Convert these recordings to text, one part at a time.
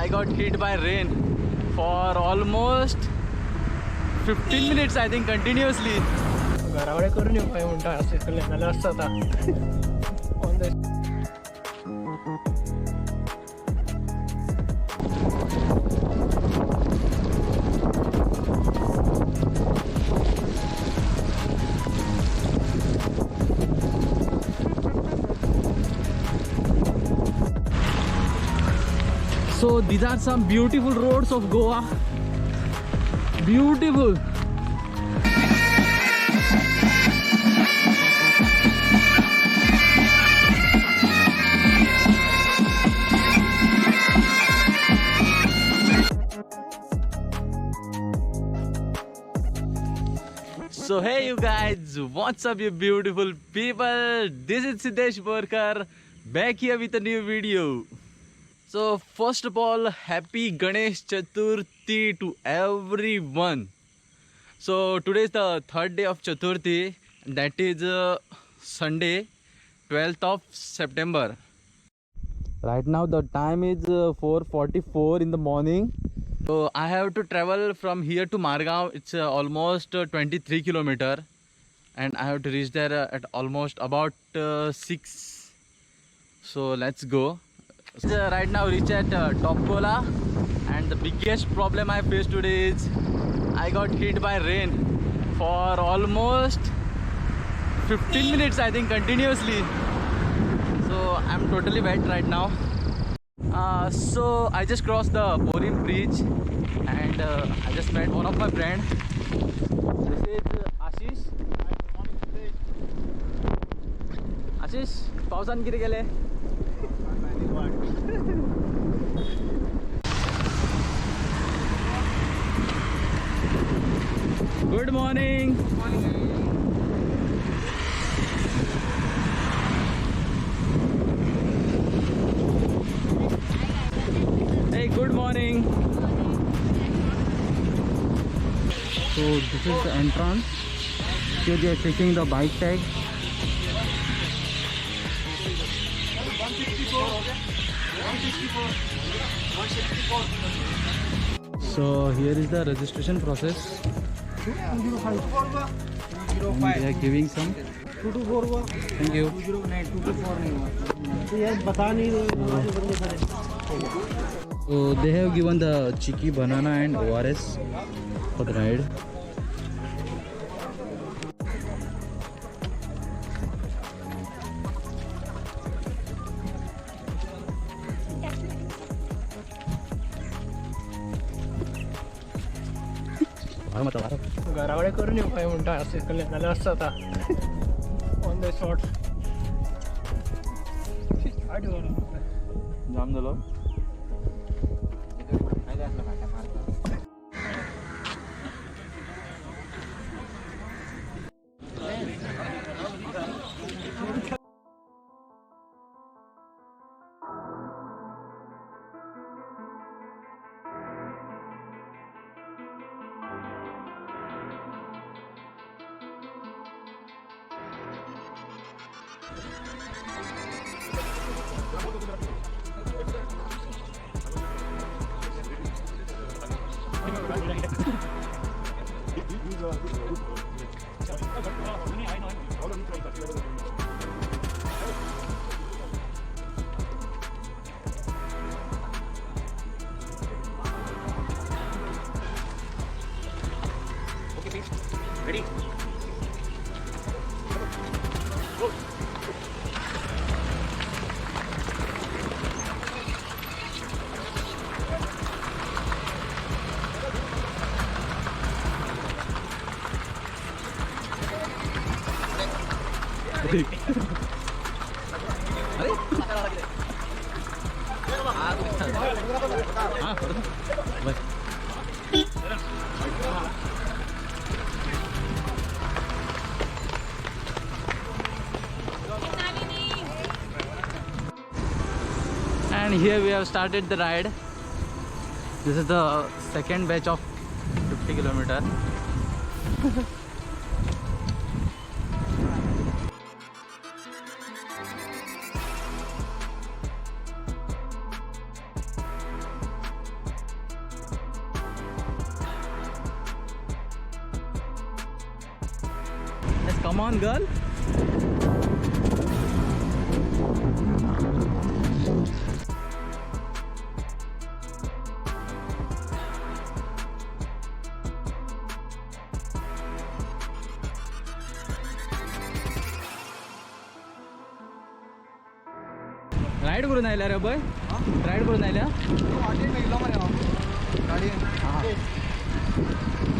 I got hit by rain for almost 15 minutes, I think, continuously. घराकडे करून येऊ काय म्हणता असे मला असतं on the So these are some beautiful roads of Goa. Beautiful. So hey you guys, what's up you beautiful people? This is Siddesh Borkar back here with a new video. So first of all, happy Ganesh Chaturthi to everyone. So today is the third day of Chaturthi, that is Sunday 12th of September. Right now the time is 4:44 in the morning. So I have to travel from here to Margaon. It's almost 23 kilometer and I have to reach there at almost about 6. So let's go. Right now reach at Topgola, and the biggest problem I faced today is I got hit by rain for almost 15 minutes, I think, continuously. So I'm totally wet right now. So I just crossed the Swarnim Bridge and I just met one of my friends. This is Ashish. Ashish, पावसान किती गेले? Good morning. Hey, good morning. So this is the entrance. Here they are checking the bike tag. So here is the registration process. And they are giving some. Thank you. So they have given the chicky, banana and ORS for the ride. घराकडे करून येऊ काय म्हणता असे मला असतं आता on the shot जाम झालो. Ready? Go. And here we have started the ride. This is the second batch of 50 kilometer. Come on, girl. Ride करून आयला रे बय राईड करून आयल्या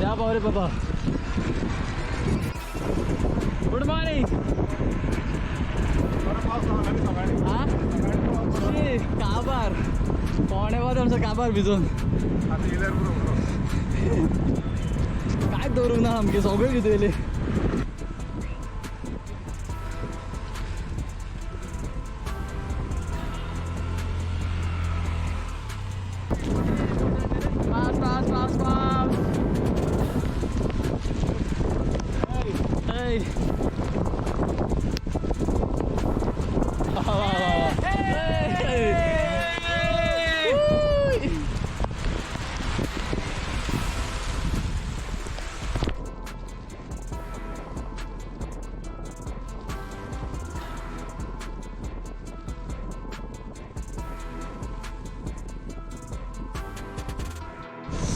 या बाबा रे बाबा गुड मॉर्निंग हा काबार पोणे वाजता आमचा काबार भिजून काय दवरूंक ना आमगे सगळे भिजयले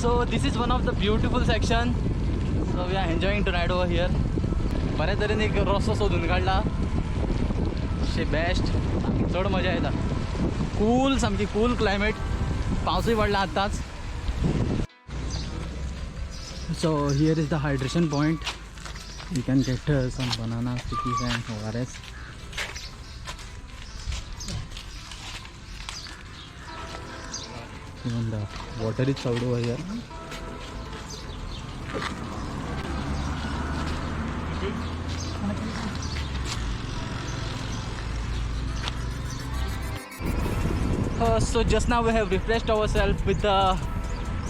So this is one of the beautiful section. So we are enjoying to ride over here. बऱ्याच तरेन एक रस्तो सोदून काढला शे बेस्ट चड मजा येता कूल सामकी कूल क्लायमेट पावसूय पडला आतांच so here is the hydration point you can get some banana stickies and ORS even the water is out over here. So just now we have refreshed ourselves with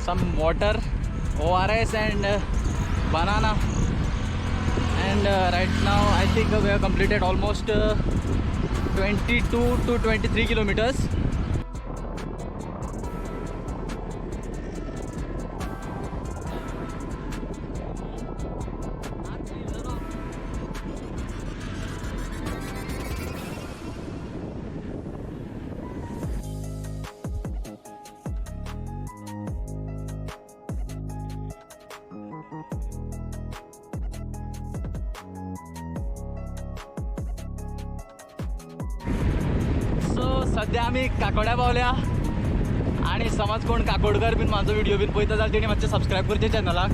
some water, ORS and banana, and right now I think we have completed almost 22 to 23 kilometers. सध्या आम्ही काकोड्या पावल्या आणि समज कोण Kakodkar been माझो video been पळयता जाल्यार तेणी मातशें सबस्क्रायब करचें चॅनलाक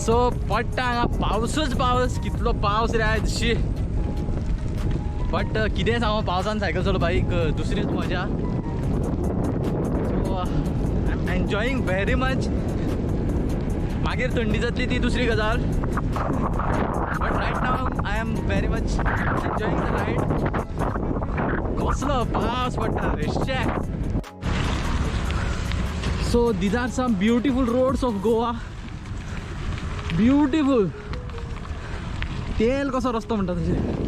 सो पडटा हांगा पावसूच पावस कितलो पावस रे आयज शी बट कितें सांगू पावसान सायकल चलोवपाक एक दुसरीच मजा so I am enjoying very much मागीर थंडी जातली ती दुसरी गजाल but right now I am very much enjoying the ride कसलो पावस पडटा रे so these are some beautiful roads of Goa beautiful तेल कसो रस्तो म्हणटा तशें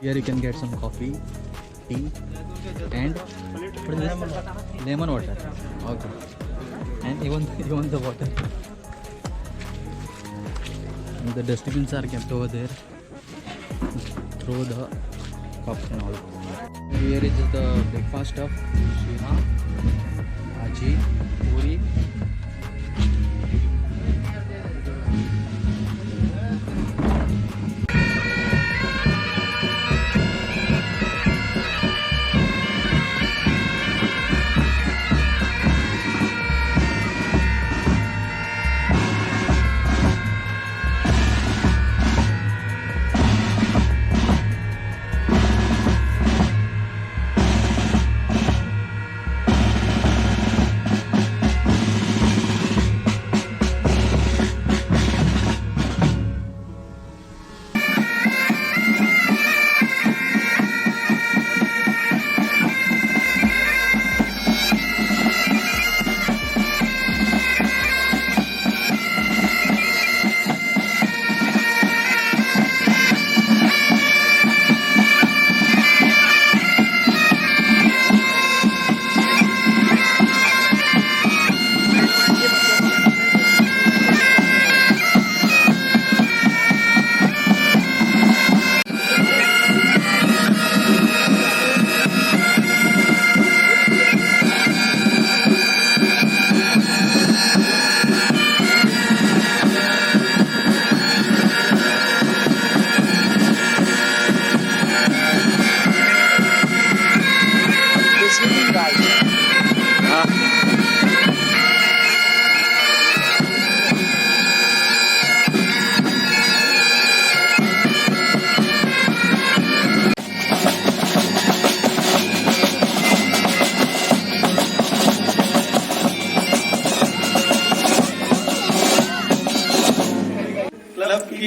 Here you can get some coffee, tea, and what is this? Lemon water. Okay, and even the water. And the dustbins are kept over there. Throw the cups and all. Here is the breakfast stuff: shima, bhaji, puri.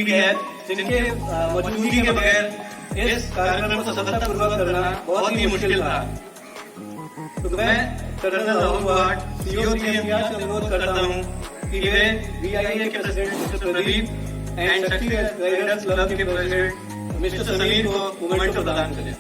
व्यक्ति भी है जिनके मौजूदगी के बगैर इस कार्यक्रम को सफलतापूर्वक करना बहुत ही मुश्किल था। तो मैं कर्नल राहुल भाट सीओ टीएमआर से अनुरोध करता हूँ कि वे VIA के प्रेसिडेंट मिस्टर प्रदीप एंड शक्ति राइडर्स क्लब के प्रेसिडेंट मिस्टर समीर को मोमेंट प्रदान करें।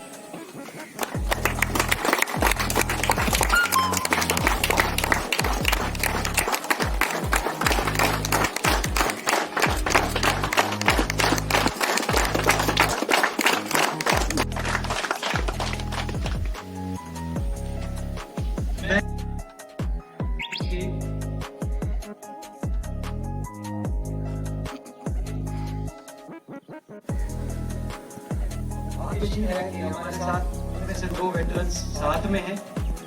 खुशी है कि हमारे साथ उनमें से 2 वेटरन्स साथ में हैं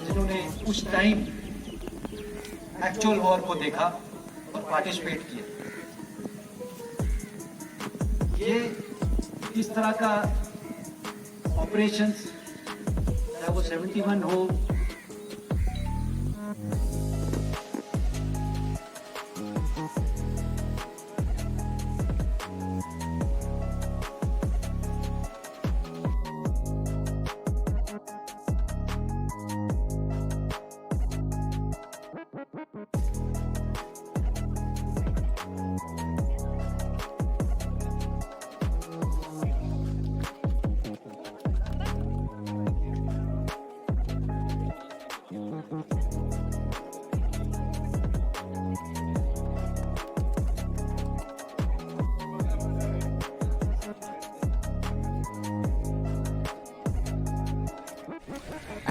जिन्होंने उस टाइम एक्चुअल वॉर को देखा और पार्टिसिपेट किया। ये इस तरह का ऑपरेशंस चाहे वो 71 हो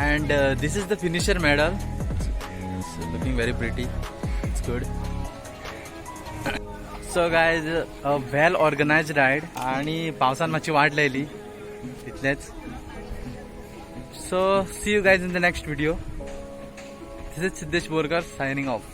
and this is the finisher medal. It's looking very pretty. It's good. So guys, a well organized ride आणि पावसान मातशी वाट लायली तितलेच. So see you guys in the next video. This is Siddesh Borkar signing off.